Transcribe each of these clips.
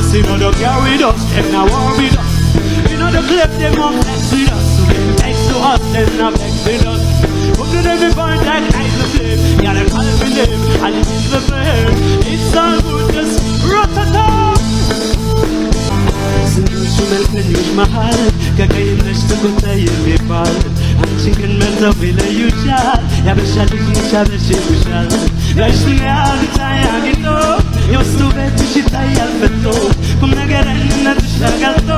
us, you know they carry us, them now war with us. You know the clip them up next with us, so they vex to us, them now vex with us. Put to them before that night the flame, yeah they call it them, and it is the flame. It's all good, just rot-a-ta. መልክ ይሽማሃል ከቀይነሽ ተቆጣይ የሚባል አንቺን ግን መርጠው ይለዩሻል ያበሻ ልጅ ይሻበሽብሻል ያሽኛል ታያጊቶ የውስጡ ቤትሽ ይታያል ፈቶ ቁም ነገረኝነትሽ ተገልጦ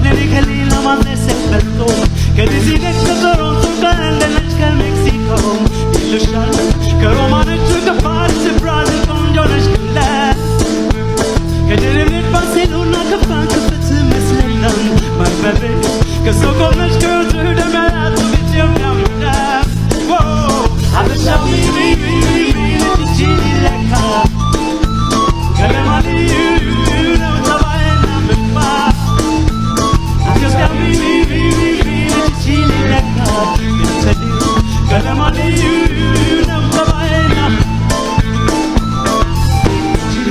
ለኔ ከሌላ ማድረስ ፈቶ ከዲሲ ነች ከቶሮንቶ ከለንደነች ከሜክሲኮ ይሉሻል ከሮማኖቹ ከፓሪስ ብራዚል ቆንጆ ነሽ ግለ ከጀርመን ባርሴሎና ከፍራንክፈርት my baby, cause so come let's go to the man to get you down there. Whoa, I just show me, the chili like her. Get them on you know the wine I'm in fire. I just got me, the chili like her. Get them on you know the wine I'm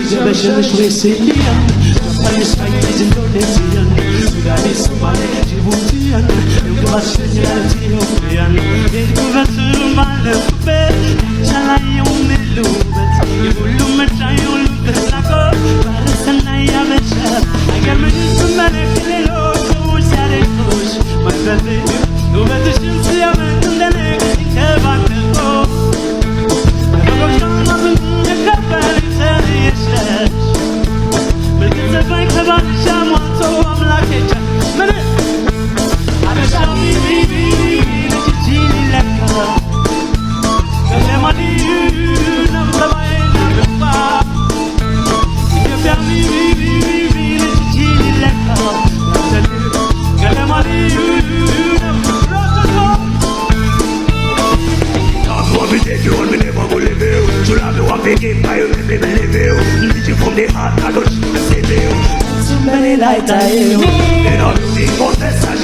Chili Brazilian, Japanese Chinese Indonesian, Sudanese Somali Djiboutian, Equatorial Ethiopian, Equatorial Alphabet, Chalayon Lubet, Ibulumet Chayon Lubet Nako, Parasanaya Vecha, I got me to Manekilo, Coach, Coach, my baby, no better since I met in the next in Kevato. My brother John wasn't in the company. Vai acabar de chamar, sou a blaqueta. Mane, a deixa me viver de chile leca. Quero mani, não trabalha na roupa. Eu quero me viver de chile leca. Quero mani, não trabalha. What we did, you want me never will live you. You love the one big game, I will never believe you. Did you from the heart, I don't see you. So many lights I hear. And all you see, confess, I